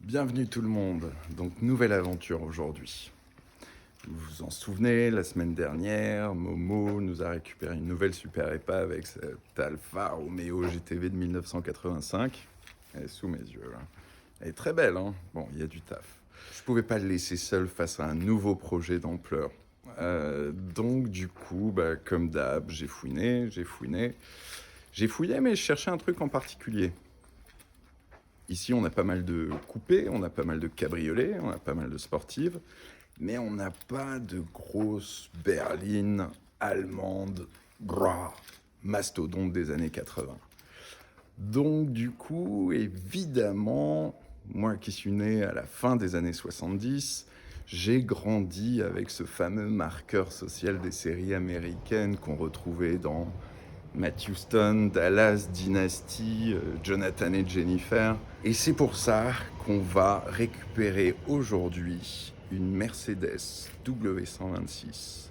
Bienvenue tout le monde, donc nouvelle aventure aujourd'hui. Vous vous en souvenez, la semaine dernière, Momo nous a récupéré une nouvelle super épave avec cette Alfa Romeo GTV de 1985. Elle est sous mes yeux là. Elle est très belle, hein. Bon, il y a du taf. Je pouvais pas le laisser seul face à un nouveau projet d'ampleur. Donc du coup, comme d'hab, j'ai fouiné. J'ai fouillé, mais je cherchais un truc en particulier. Ici, on a pas mal de coupés, on a pas mal de cabriolets, on a pas mal de sportives, mais on n'a pas de grosses berlines allemandes, mastodontes des années 80. Donc, du coup, évidemment, moi qui suis né à la fin des années 70, j'ai grandi avec ce fameux marqueur social des séries américaines qu'on retrouvait dans Matt Houston, Dallas, Dynasty, Jonathan et Jennifer. Et c'est pour ça qu'on va récupérer aujourd'hui une Mercedes W126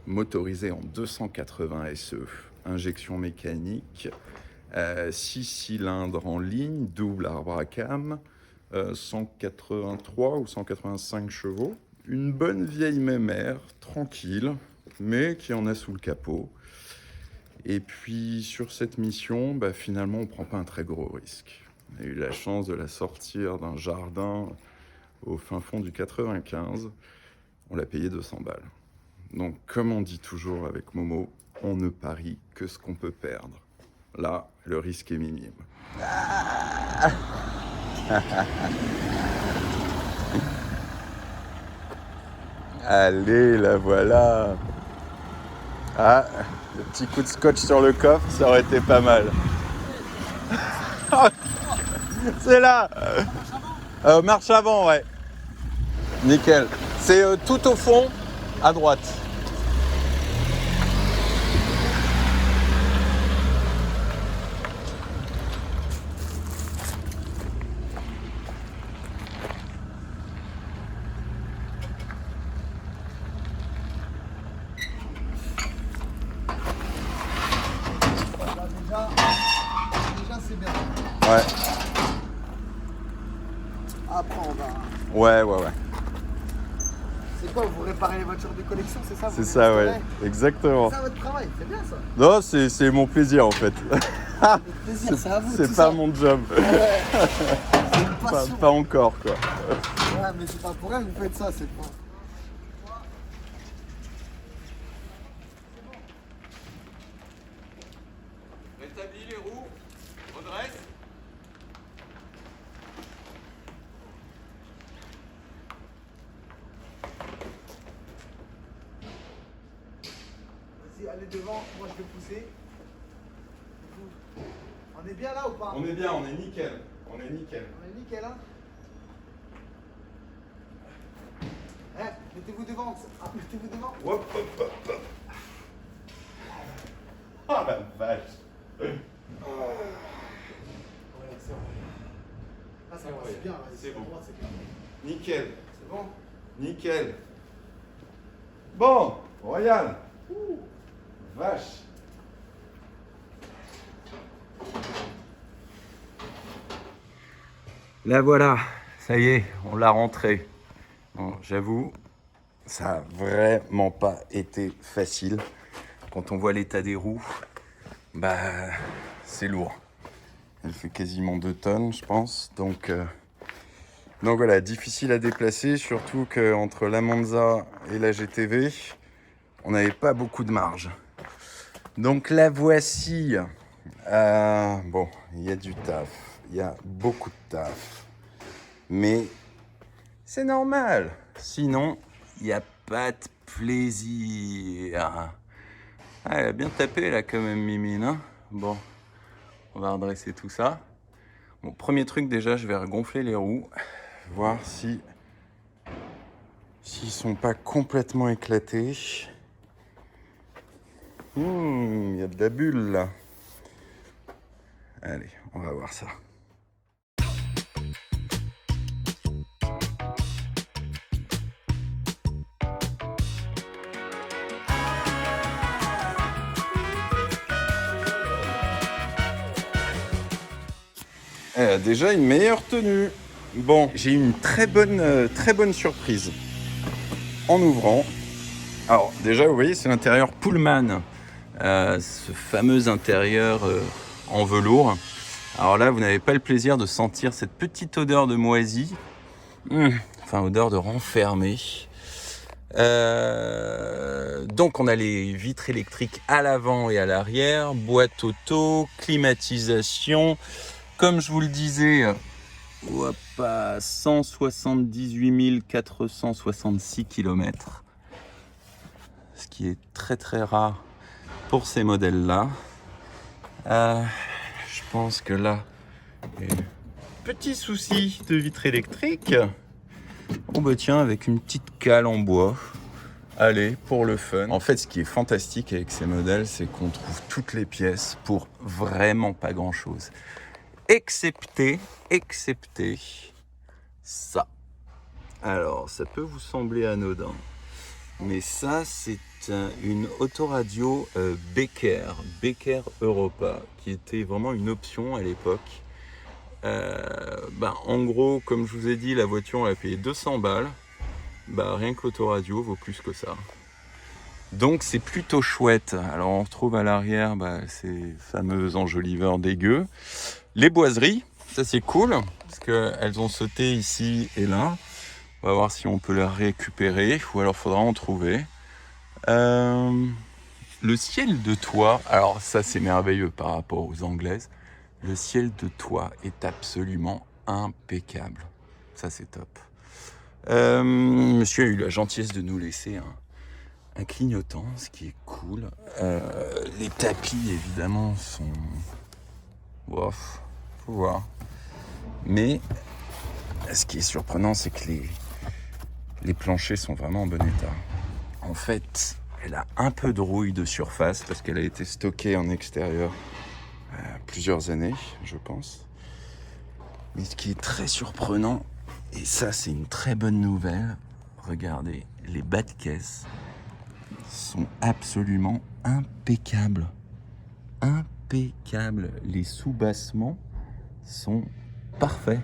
motorisée en 280 SE, injection mécanique, 6 cylindres en ligne, double arbre à cam, 183 ou 185 chevaux. Une bonne vieille mémère, tranquille, mais qui en a sous le capot. Et puis sur cette mission, finalement, on ne prend pas un très gros risque. On a eu la chance de la sortir d'un jardin au fin fond du 95. On l'a payé 200 balles. Donc, comme on dit toujours avec Momo, on ne parie que ce qu'on peut perdre. Là, le risque est minime. Allez, la voilà. Ah, le petit coup de scotch sur le coffre, ça aurait été pas mal. C'est là. Marche avant, ouais. Nickel. C'est tout au fond, à droite. Déjà c'est bien. Ouais. Après on va. Ouais. C'est quoi, vous réparez les voitures de collection, c'est ça? C'est ça, ouais. Exactement. C'est ça votre travail, c'est bien ça. Non, c'est mon plaisir en fait. Avec plaisir, c'est à vous. C'est tout pas ça. mon job. C'est une passion. Pas encore, quoi. Ouais, mais c'est pas pour rien que vous faites ça, c'est pas. Rétablis les roues. Redresse. Vas-y, allez devant, moi je vais pousser. On est bien là ou pas? On est bien, on est nickel. On est nickel. On est nickel, hein? Mettez-vous devant. Ah, mettez-vous devant. Hop. Oh la vache. Ouais, c'est bon. Là, ça passe bien, là. C'est bon. Droit, c'est bien. Nickel. C'est bon? Nickel. Bon, royal. Vache. La voilà, ça y est, on l'a rentrée. Bon, j'avoue, ça a vraiment pas été facile. Quand on voit l'état des roues, c'est lourd. Elle fait quasiment 2 tonnes, je pense. Donc voilà, difficile à déplacer, surtout qu'entre la Monza et la GTV, on n'avait pas beaucoup de marge. Donc la voici. Bon, il y a du taf, il y a beaucoup de taf. Mais c'est normal. Sinon, il n'y a pas de plaisir. Ah, elle a bien tapé là quand même, Mimine. Hein, bon, on va redresser tout ça. Bon, premier truc déjà, je vais regonfler les roues. Voir s'ils sont pas complètement éclatés. Il y a de la bulle là. Allez, on va voir ça. Elle a déjà une meilleure tenue. Bon, j'ai eu une très bonne surprise en ouvrant. Alors déjà, vous voyez, c'est l'intérieur Pullman, ce fameux intérieur en velours. Alors là, vous n'avez pas le plaisir de sentir cette petite odeur de moisi, enfin odeur de renfermé. Donc on a les vitres électriques à l'avant et à l'arrière, boîte auto, climatisation. Comme je vous le disais, 178 466 km. Ce qui est très très rare pour ces modèles-là. Je pense que là, petit souci de vitre électrique. Oh bah tiens, avec une petite cale en bois. Allez, pour le fun. En fait, ce qui est fantastique avec ces modèles, c'est qu'on trouve toutes les pièces pour vraiment pas grand-chose. Excepté ça. Alors, ça peut vous sembler anodin, mais ça, c'est une autoradio Becker Europa, qui était vraiment une option à l'époque. En gros, comme je vous ai dit, la voiture, elle a payé 200 balles. Rien que l'autoradio vaut plus que ça. Donc c'est plutôt chouette. Alors on retrouve à l'arrière ces fameux enjoliveurs dégueux. Les boiseries, ça c'est cool, parce qu'elles ont sauté ici et là. On va voir si on peut les récupérer, ou alors faudra en trouver. Le ciel de toit, alors ça c'est merveilleux par rapport aux anglaises. Le ciel de toit est absolument impeccable. Ça c'est top. Monsieur a eu la gentillesse de nous laisser un clignotant, ce qui est cool. Les tapis évidemment sont... Bof, faut voir. Mais ce qui est surprenant, c'est que les planchers sont vraiment en bon état. En fait, elle a un peu de rouille de surface parce qu'elle a été stockée en extérieur plusieurs années, je pense. Mais ce qui est très surprenant, et ça c'est une très bonne nouvelle, regardez, les bas de caisse sont absolument impeccables. Impeccables. Les sous-bassements sont parfaits.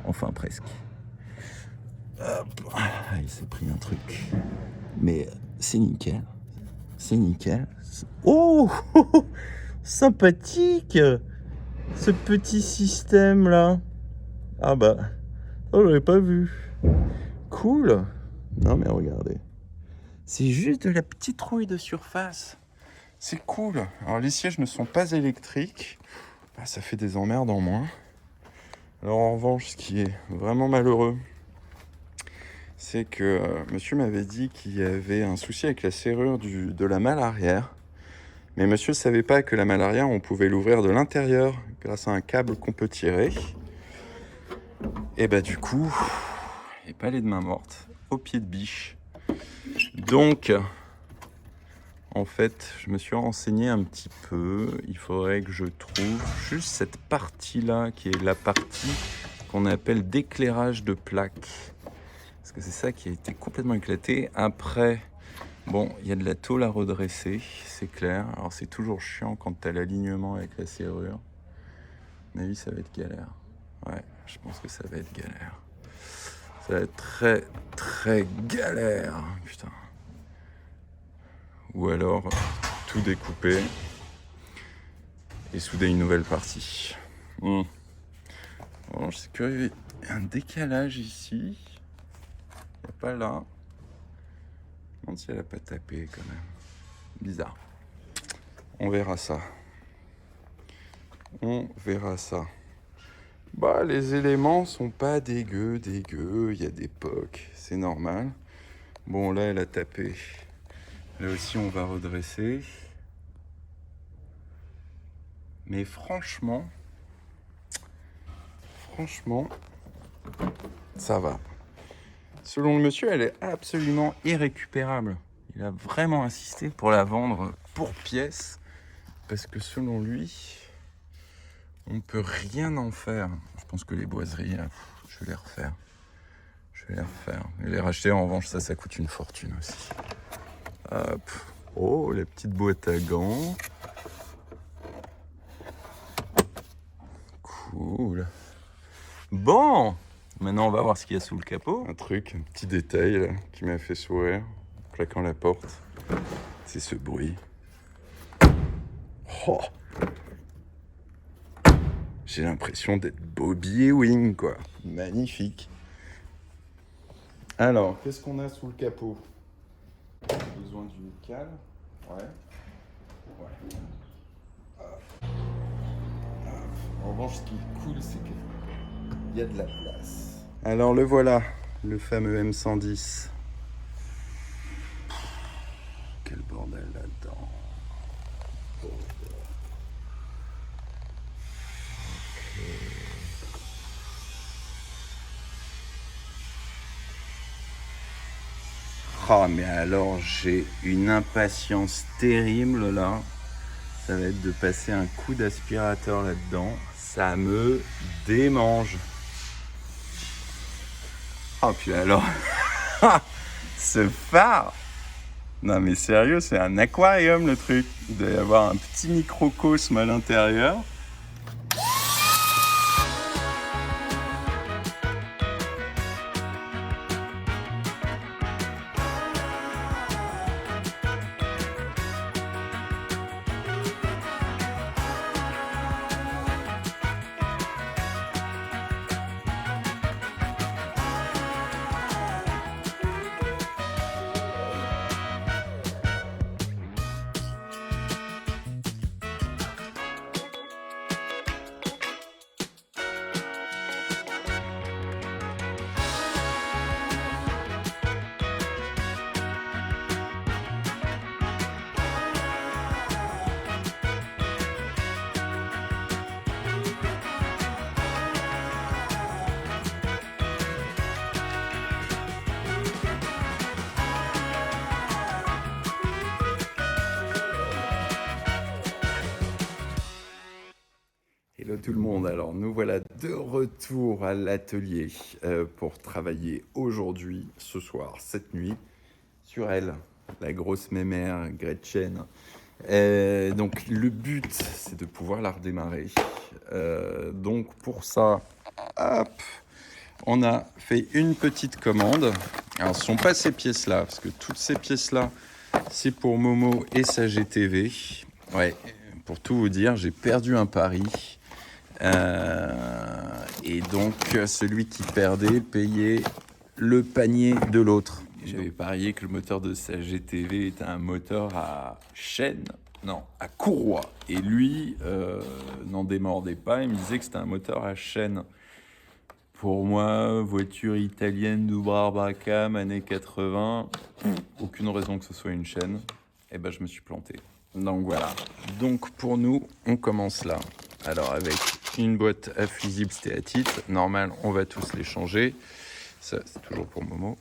Enfin presque. Hop. Il s'est pris un truc. Mais c'est nickel. C'est nickel. Oh, sympathique ce petit système là. Ah bah, oh, je l'avais pas vu. Cool. Non mais regardez. C'est juste de la petite rouille de surface. C'est cool. Alors les sièges ne sont pas électriques. Ça fait des emmerdes en moins. Alors en revanche, ce qui est vraiment malheureux, c'est que monsieur m'avait dit qu'il y avait un souci avec la serrure de la malle arrière. Mais monsieur ne savait pas que la malle arrière, on pouvait l'ouvrir de l'intérieur grâce à un câble qu'on peut tirer. Et du coup, les palais de main morte au pied de biche. Donc, en fait, je me suis renseigné un petit peu. Il faudrait que je trouve juste cette partie-là, qui est la partie qu'on appelle d'éclairage de plaque. Parce que c'est ça qui a été complètement éclaté. Après, bon, il y a de la tôle à redresser, c'est clair. Alors c'est toujours chiant quand tu as l'alignement avec la serrure. À mon avis, ça va être galère. Ouais, je pense que ça va être galère. Ça va être très, très galère. Putain. Ou alors, tout découper et souder une nouvelle partie. Bon, je sais qu'il y a un décalage ici. Il n'y a pas là. Je me demande si elle n'a pas tapé quand même. Bizarre. On verra ça. On verra ça. Les éléments sont pas dégueux. Il y a des pocs. C'est normal. Bon, là, elle a tapé. Là aussi, on va redresser. Mais franchement, ça va. Selon le monsieur, elle est absolument irrécupérable. Il a vraiment insisté pour la vendre pour pièce. Parce que selon lui, on ne peut rien en faire. Je pense que les boiseries, je vais les refaire. Et les racheter, en revanche, ça coûte une fortune aussi. Hop. Oh, la petite boîte à gants. Cool. Bon, maintenant on va voir ce qu'il y a sous le capot. Un truc, un petit détail là, qui m'a fait sourire en claquant la porte. C'est ce bruit. Oh, j'ai l'impression d'être Bobby Ewing, quoi. Magnifique. Alors, qu'est-ce qu'on a sous le capot? Besoin d'une cale. Ouais. En revanche, ce qui est cool, c'est qu'il y a de la place. Alors le voilà, le fameux M110. Quel bordel là-dedans. Oh, mais alors j'ai une impatience terrible là. Ça va être de passer un coup d'aspirateur là-dedans. Ça me démange. Oh, puis alors, ce phare. Non mais sérieux, c'est un aquarium le truc. Il doit y avoir un petit microcosme à l'intérieur. Hello tout le monde, alors nous voilà de retour à l'atelier pour travailler aujourd'hui, ce soir, cette nuit, sur elle, la grosse mémère Gretchen. Donc le but, c'est de pouvoir la redémarrer. Donc pour ça, hop, on a fait une petite commande. Alors ce ne sont pas ces pièces-là, parce que toutes ces pièces-là, c'est pour Momo et sa GTV. Ouais, pour tout vous dire, j'ai perdu un pari. Et donc celui qui perdait payait le panier de l'autre. J'avais parié que le moteur de sa GTV était un moteur à chaîne, non, à courroie. Et lui n'en démordait pas, il me disait que c'était un moteur à chaîne. Pour moi, voiture italienne de Barbacam, années 80, aucune raison que ce soit une chaîne. Et ben je me suis planté. Donc voilà. Donc pour nous, on commence là. Alors avec une boîte à fusibles stéatite, normal, on va tous les changer. Ça, c'est toujours pour Momo.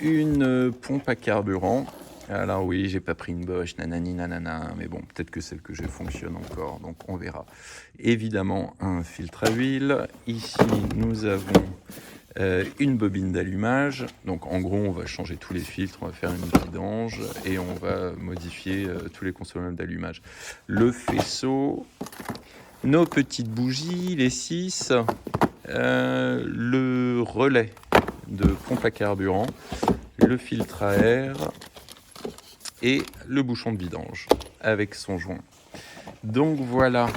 Une pompe à carburant. Alors oui, j'ai pas pris une Bosch, nanani nanana, mais bon, peut-être que celle que j'ai fonctionne encore, donc on verra. Évidemment, un filtre à huile. Ici, nous avons une bobine d'allumage. Donc en gros, on va changer tous les filtres, on va faire une vidange et on va modifier tous les consommables d'allumage. Le faisceau, nos petites bougies, les 6, le relais de pompe à carburant, le filtre à air et le bouchon de vidange avec son joint. Donc voilà,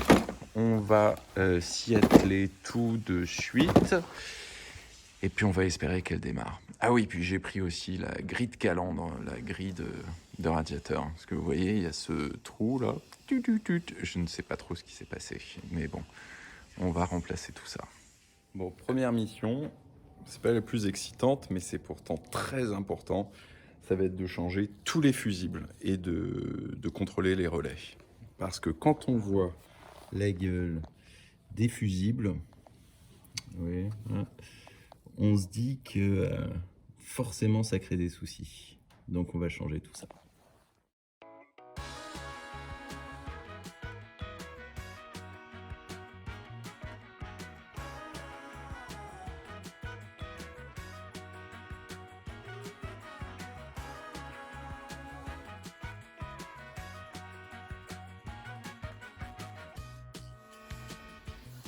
on va s'y atteler tout de suite. Et puis on va espérer qu'elle démarre. Ah oui, puis j'ai pris aussi la grille de calandre, la grille de radiateur. Parce que vous voyez, il y a ce trou là. Je ne sais pas trop ce qui s'est passé. Mais bon, on va remplacer tout ça. Bon, première mission. C'est pas la plus excitante, mais c'est pourtant très important. Ça va être de changer tous les fusibles et de contrôler les relais. Parce que quand on voit la gueule des fusibles, oui, on se dit que forcément ça crée des soucis. Donc on va changer tout ça.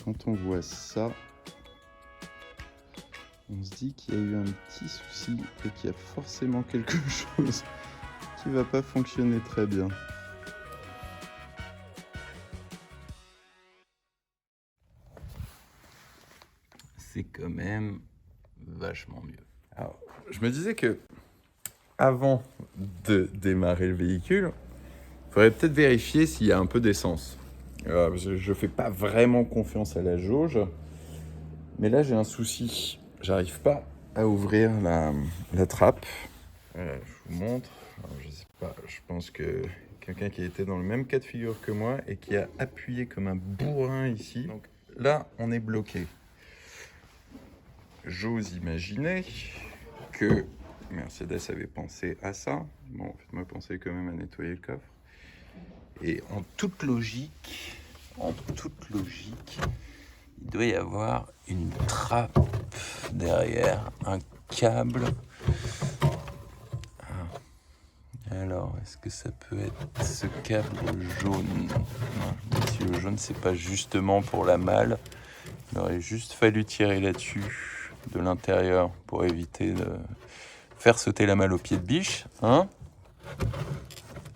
Quand on voit ça, on se dit qu'il y a eu un petit souci et qu'il y a forcément quelque chose qui va pas fonctionner très bien. C'est quand même vachement mieux. Alors, je me disais que avant de démarrer le véhicule, il faudrait peut-être vérifier s'il y a un peu d'essence. Je fais pas vraiment confiance à la jauge, mais là j'ai un souci. J'arrive pas à ouvrir la trappe. Voilà, je vous montre. Alors, je sais pas, je pense que quelqu'un qui a été dans le même cas de figure que moi et qui a appuyé comme un bourrin ici. Donc là, on est bloqué. J'ose imaginer que Mercedes avait pensé à ça. Bon, faites-moi penser quand même à nettoyer le coffre. Et en toute logique, il doit y avoir une trappe derrière, un câble. Alors, est-ce que ça peut être ce câble jaune? Non, si le jaune, c'est pas justement pour la malle. Il aurait juste fallu tirer là-dessus de l'intérieur pour éviter de faire sauter la malle au pied de biche. Hein?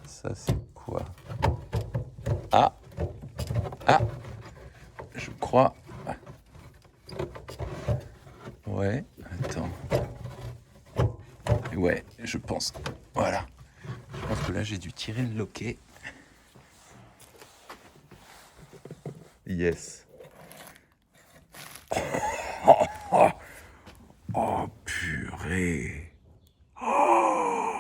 Ça, c'est quoi? Ah! Je crois. Ouais, attends. Ouais, je pense. Voilà. Je pense que là, j'ai dû tirer le loquet. Yes. Oh, purée. Oh,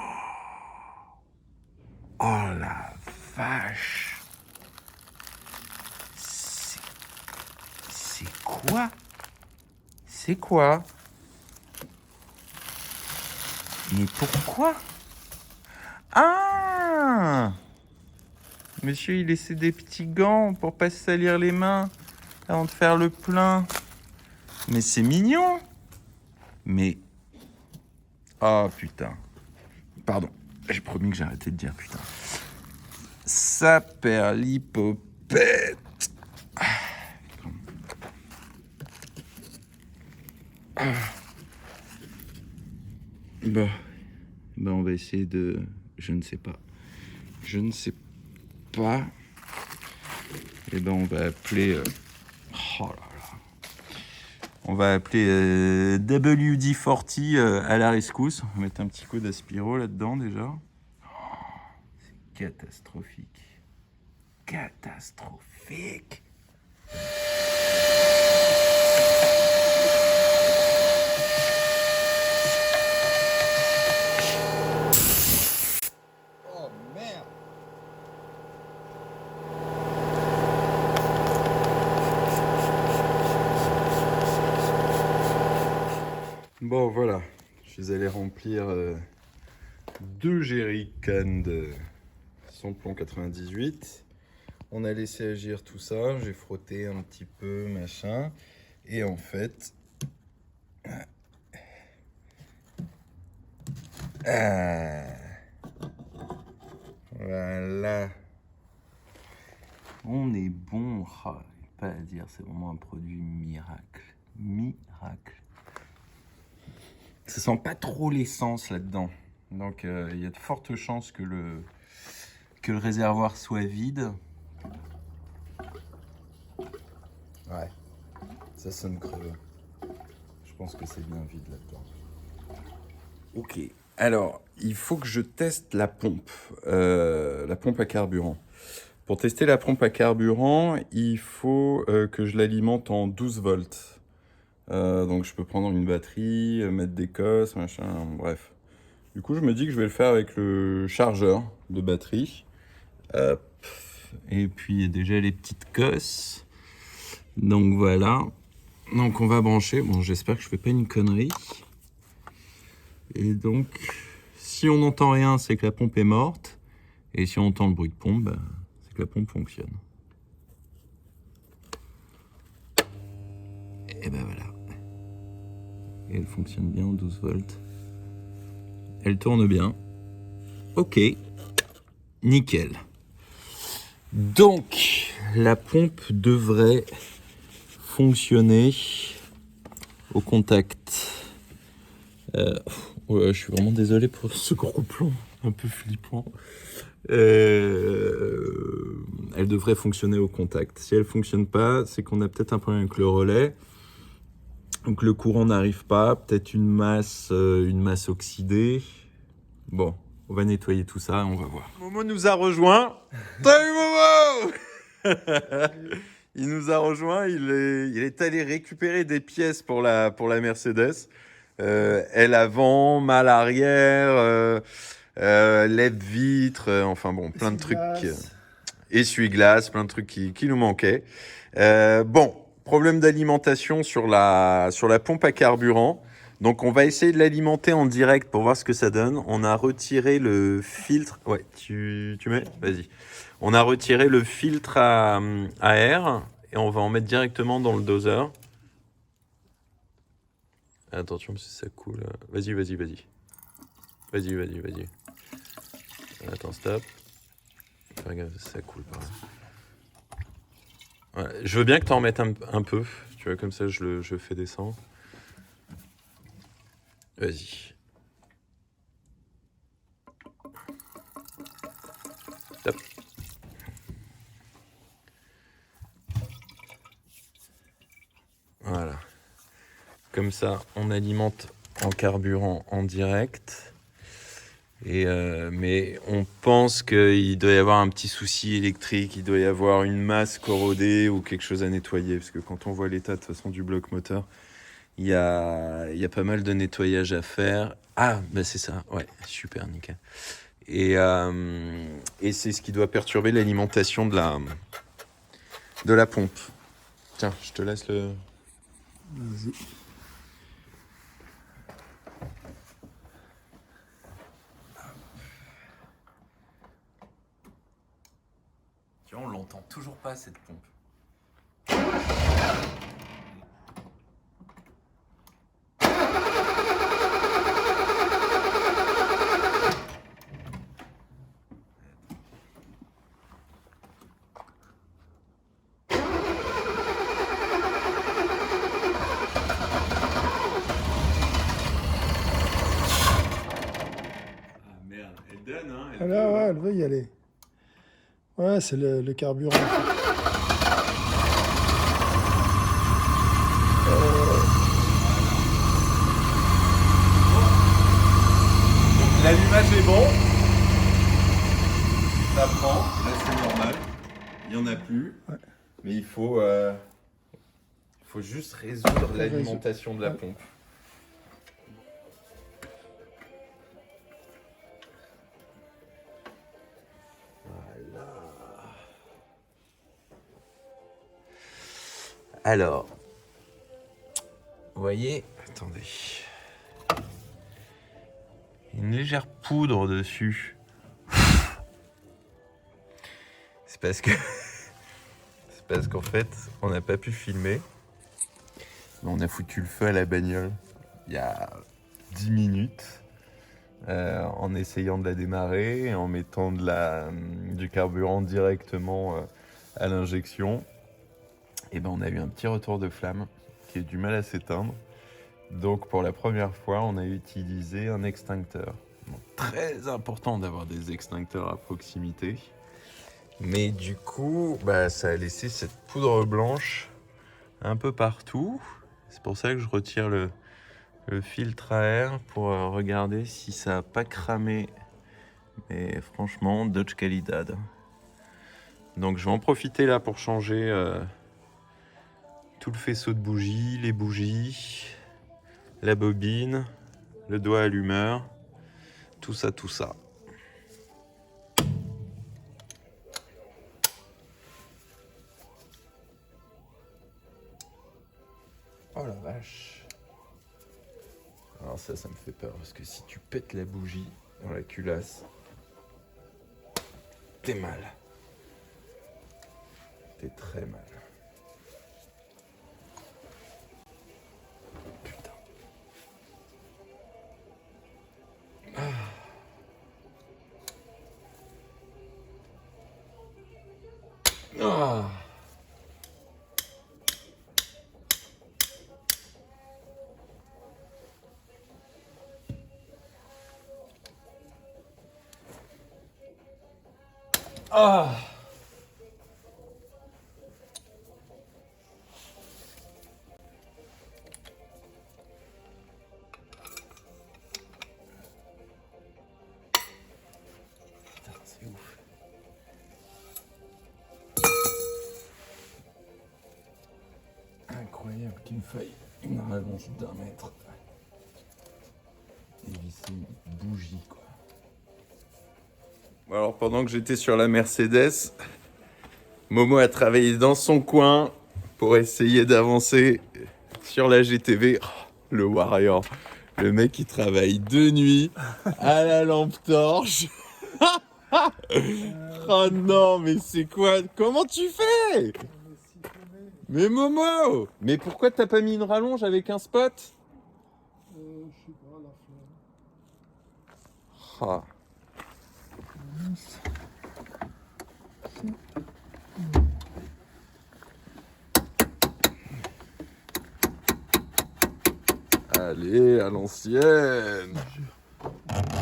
la vache. C'est quoi? C'est quoi? Mais pourquoi? Ah! Monsieur, il laissait des petits gants pour pas se salir les mains avant de faire le plein. Mais c'est mignon. Mais... Oh putain. Pardon, j'ai promis que j'arrêtais de dire putain. Saperlipopette. Bon, on va essayer de... Je ne sais pas. Et ben on va appeler... Oh là là. On va appeler WD-40 à la rescousse. On va mettre un petit coup d'aspiro là-dedans déjà. C'est catastrophique. Catastrophique. Oh merde. Bon voilà, je suis allé remplir 2 jerrycans de samplon 98. On a laissé agir tout ça, j'ai frotté un petit peu, machin. Et en fait... voilà. On est bon. Ah, pas à dire, c'est vraiment un produit miracle. Miracle. Ça sent pas trop l'essence là-dedans. Donc il y a de fortes chances que le réservoir soit vide. Ouais, ça sonne creux. Je pense que c'est bien vide là-dedans. Ok, alors il faut que je teste la pompe à carburant. Pour tester la pompe à carburant, il faut que je l'alimente en 12 volts. Donc je peux prendre une batterie, mettre des cosses, machin, bref. Du coup, je me dis que je vais le faire avec le chargeur de batterie. Hop. Et puis, il y a déjà les petites cosses. Donc voilà. Donc on va brancher. Bon, j'espère que je fais pas une connerie. Et donc, si on n'entend rien, c'est que la pompe est morte. Et si on entend le bruit de pompe, bah, c'est que la pompe fonctionne. Et ben voilà. Et elle fonctionne bien en 12 volts. Elle tourne bien. Ok. Nickel. Donc, la pompe devrait fonctionner au contact Ouais, je suis vraiment désolé pour ce gros plan, un peu flippant. Elle devrait fonctionner au contact. Si elle fonctionne pas, c'est qu'on a peut-être un problème avec le relais. Donc le courant n'arrive pas, peut-être une masse oxydée. Bon, on va nettoyer tout ça et on va voir. Momo nous a rejoint. Salut Momo. Il nous a rejoint, il est allé récupérer des pièces pour la Mercedes. Aile avant, malle arrière, lève-vitre, enfin bon, plein de trucs. Essuie-glace, plein de trucs qui nous manquaient. Bon, problème d'alimentation sur la pompe à carburant. Donc on va essayer de l'alimenter en direct pour voir ce que ça donne. On a retiré le filtre. Ouais, tu mets? Vas-y. On a retiré le filtre à air et on va en mettre directement dans le doseur. Attention parce que ça coule. Vas-y. Vas-y. Attends, stop. Regarde, ça coule par là. Ouais, je veux bien que tu en mettes un peu. Tu vois, comme ça, je fais descendre. Vas-y. Stop. Voilà. Comme ça, on alimente en carburant en direct. Mais on pense qu'il doit y avoir un petit souci électrique, il doit y avoir une masse corrodée ou quelque chose à nettoyer. Parce que quand on voit l'état de toute façon du bloc moteur, il y a pas mal de nettoyage à faire. Ah, bah c'est ça, ouais, super, nickel. Et c'est ce qui doit perturber l'alimentation de la pompe. Tiens, je te laisse le... Vas-y. Tu vois, on l'entend toujours pas cette pompe. Ah merde, elle donne, hein. Ah là, ouais, elle veut y aller. Ouais, c'est le carburant. L'allumage est bon. Ça prend. Là, c'est normal. Il n'y en a plus. Ouais. Mais il faut juste résoudre l'alimentation de la pompe. Voilà. Alors, vous voyez, attendez. Une légère poudre dessus. C'est parce qu'en fait, on n'a pas pu filmer. Mais on a foutu le feu à la bagnole il y a 10 minutes en essayant de la démarrer et en mettant du carburant directement à l'injection. Et ben on a eu un petit retour de flamme qui a eu du mal à s'éteindre. Donc pour la première fois, on a utilisé un extincteur. Donc, très important d'avoir des extincteurs à proximité. Mais du coup, ça a laissé cette poudre blanche un peu partout. C'est pour ça que je retire le filtre à air pour regarder si ça n'a pas cramé. Mais franchement, Dodge Qualidad. Donc je vais en profiter là pour changer tout le faisceau de bougies, les bougies, la bobine, le doigt allumeur, tout ça. Oh la vache. Alors ça me fait peur parce que si tu pètes la bougie dans la culasse, t'es mal. T'es très mal. Putain. Ah. Ah. Putain, c'est ouf. Incroyable qu'une feuille, une rallonge d'1 mètre. Et c'est une bougie, quoi. Alors, pendant que j'étais sur la Mercedes, Momo a travaillé dans son coin pour essayer d'avancer sur la GTV. Oh, le Warrior. Le mec qui travaille de nuit à la lampe torche. Oh non, mais c'est quoi? Comment tu fais? Mais Momo! Mais pourquoi t'as pas mis une rallonge avec un spot? Je sais pas, la flemme. Ah. Allez, à l'ancienne.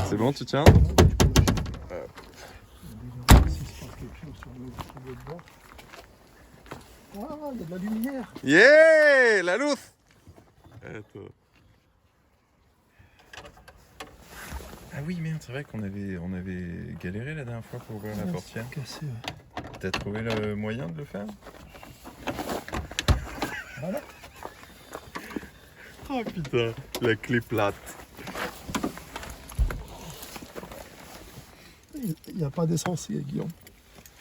C'est bon, tu tiens? Ah, il y a de la lumière. Yeah! La lousse! Attends. Ah oui, merde, c'est vrai qu'on avait galéré la dernière fois pour ouvrir la portière. Cassé, ouais. T'as trouvé le moyen de le faire? Voilà. Oh putain, la clé plate. Il n'y a pas d'essence, Guillaume.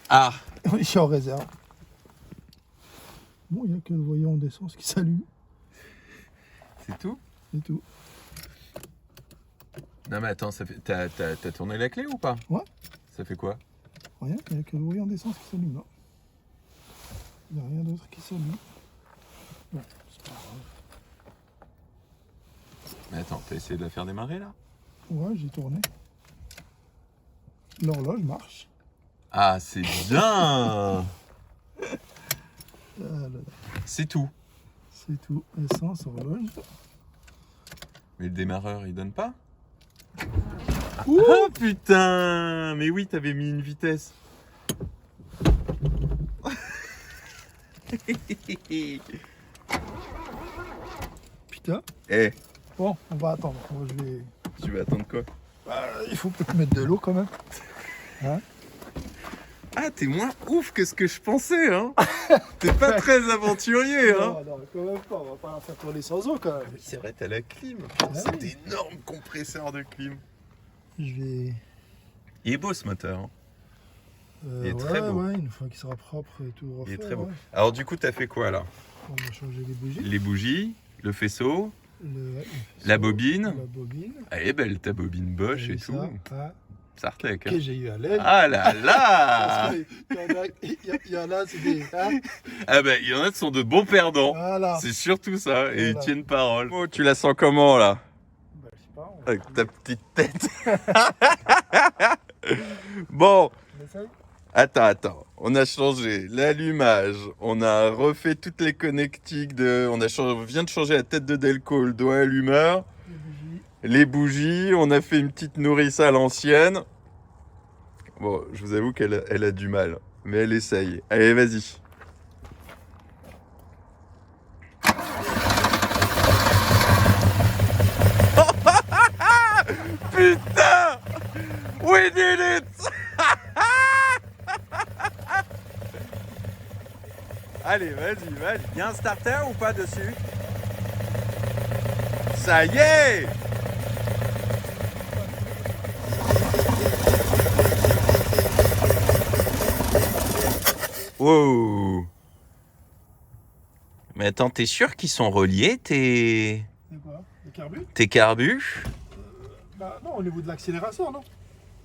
Ah! Je suis en réserve. Bon, il n'y a que le voyant d'essence qui s'allume, C'est tout? c'est tout. Non mais attends, ça fait... t'as tourné la clé ou pas? Ouais. Ça fait quoi? Rien, il n'y a que le voyant d'essence qui s'allume là. Il n'y a rien d'autre qui s'allume. Bon, c'est pas grave. Mais attends, t'as essayé de la faire démarrer là? Ouais, j'ai tourné. L'horloge marche. Ah, c'est bien! Ah là là, C'est tout. c'est tout. Essence, horloge. Mais le démarreur, il donne pas? Oh putain! Mais oui, t'avais mis une vitesse. Putain. Eh, Bon, on va attendre. Moi, je vais... tu vas attendre quoi? il faut peut-être mettre de l'eau quand même. Hein? Ah, t'es moins ouf que ce que je pensais, hein? T'es pas très aventurier, hein? Non, non, quand même pas. On va pas la faire tourner sans eau quand même. C'est vrai, t'as la clim. Ah Cet oui. énorme compresseur de clim. Je vais... Il est beau ce moteur, hein? Il est ouais, très beau. Ouais, une fois qu'il sera propre et tout refait. Il est très beau. Ouais. Alors du coup, t'as fait quoi là? On va changer les bougies. Les bougies, le faisceau, Le la bobine. La bobine. Elle est belle ta bobine Bosch et ça, tout. hein, Sartec, hein? que j'ai eu à l'aide. Ah là là! Parce qu'il y en a, c'est des... Hein, Ah bah, il y en a qui sont de bons perdants. voilà. C'est surtout ça, et ils Voilà. tiennent parole. Oh, tu la sens comment là? Bah, je sais pas, on Avec ta petite tête. Bon, essaye. attends. On a changé l'allumage, on a refait toutes les connectiques on vient de changer la tête de Delco, le doigt allumeur, Les bougies. les bougies, on a fait une petite nourrice à l'ancienne. Bon, je vous avoue qu'elle a du mal, mais elle essaye. Allez, vas-y. Putain! We did it! Allez, vas-y. Y a un starter ou pas dessus? Ça y est! Wow! Mais attends, t'es sûr qu'ils sont reliés, C'est quoi? Le carbu? tes carbus? Bah non, au niveau de l'accélération, non?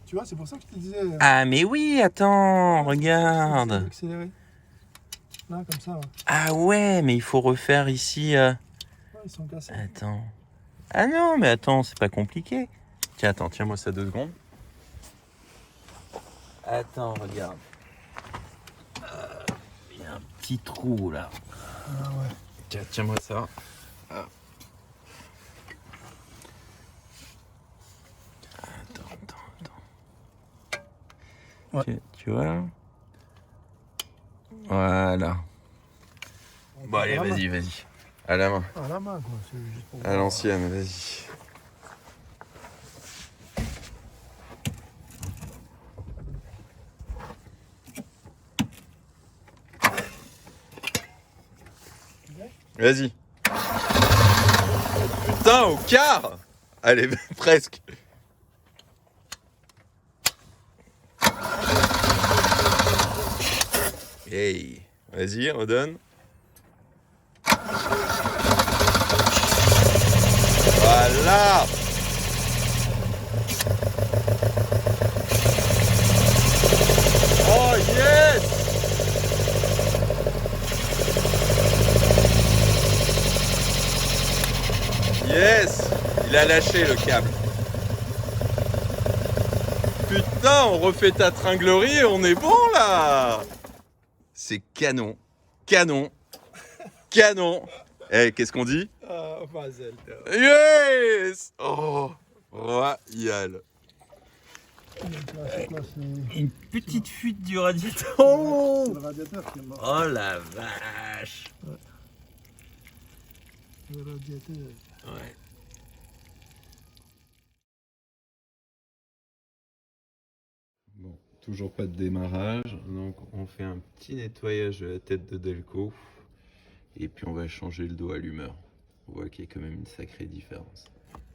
Tu vois, c'est pour ça que je te disais... Ah mais oui, attends, regarde. Accélérer. Là, comme ça, ouais. Ah ouais, mais il faut refaire ici. Ouais, ils sont cassés. Attends. Ah non, mais attends, c'est pas compliqué. Tiens, attends, tiens-moi ça 2 secondes. Attends, regarde. Il y a un petit trou là. Ah ouais. Tiens, tiens-moi ça. Ah. Attends. Ouais. Tu vois? Voilà. Bon, allez, À la vas-y. À la main. main. À la main, quoi. C'est juste pour À voir. l'ancienne, vas-y. Vas-y. Putain, au quart! Allez, presque. Hey, vas-y, redonne. Voilà. Oh yes! Yes! Il a lâché le câble. Putain, on refait ta tringlerie et on est bon là! C'est canon. Eh, qu'est-ce qu'on dit? Mazel. Yes! Oh, royal. Une petite fuite du radiateur. Oh, Le radiateur qui est mort. oh la vache. Le radiateur. Ouais. Bon, toujours pas de démarrage, donc on fait un petit nettoyage de la tête de Delco et puis on va changer le dos allumeur. On voit qu'il y a quand même une sacrée différence.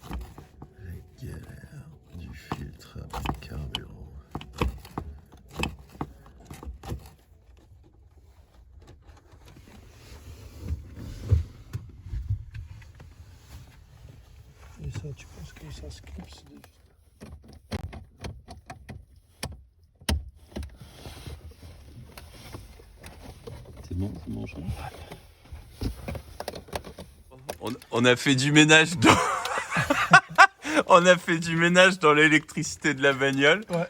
La galère du filtre à carburant. Et ça, tu penses que ça se clipse juste. C'est bon, chaud. On a fait du ménage dans... On a fait du ménage dans l'électricité de la bagnole. Ouais,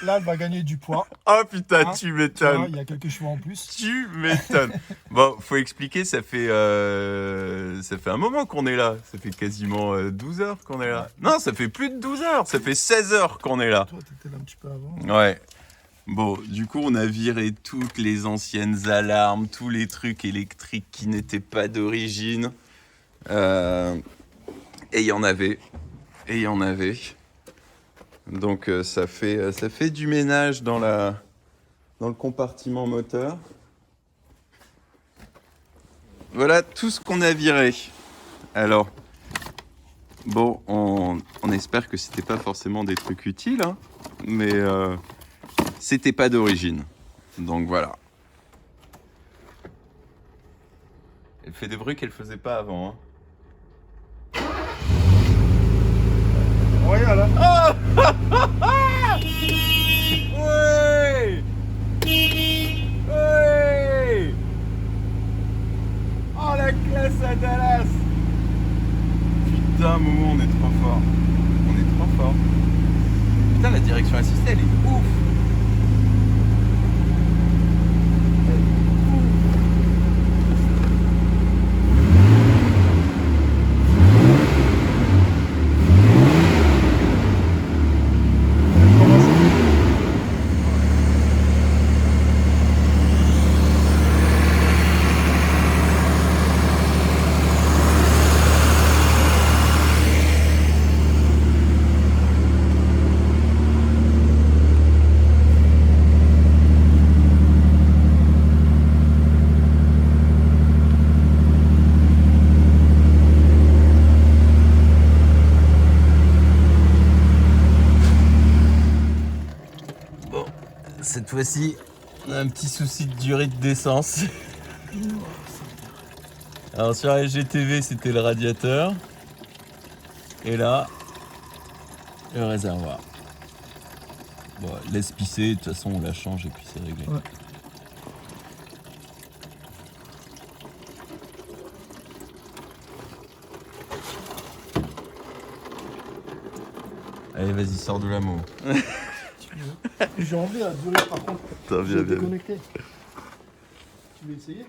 là, elle va gagner du poids. Oh putain, Hein, tu Tu vois, m'étonnes. il y a quelques chevaux en plus. Tu m'étonnes. Bon, faut expliquer, ça fait un moment qu'on est là. Ça fait quasiment 12 heures qu'on est là. Non, ça fait plus de 12 heures. Ça fait 16 heures qu'on est là. Toi, t'étais là un petit peu avant. Ouais. Bon, du coup, on a viré toutes les anciennes alarmes, tous les trucs électriques qui n'étaient pas d'origine. Et il y en avait. Donc, ça fait du ménage dans le compartiment moteur. Voilà tout ce qu'on a viré. Alors, bon, on espère que c'était pas forcément des trucs utiles, hein, mais c'était pas d'origine. Donc voilà. Elle fait des bruits qu'elle faisait pas avant. Hein. Royal, hein. Ouais! Ouais! Oh la classe à Dallas! Putain, Momo, on est trop fort. Putain, la direction assistée, elle est ouf! Cette fois-ci, on a un petit souci de durée d'essence. Alors sur la GTV, c'était le radiateur. Et là, le réservoir. Bon, laisse pisser, de toute façon on la change et puis c'est réglé. Ouais. Allez, vas-y, sors de la mot. J'ai envie à 2 heures par contre. Attends, Je vais déconnecter. Tu veux essayer?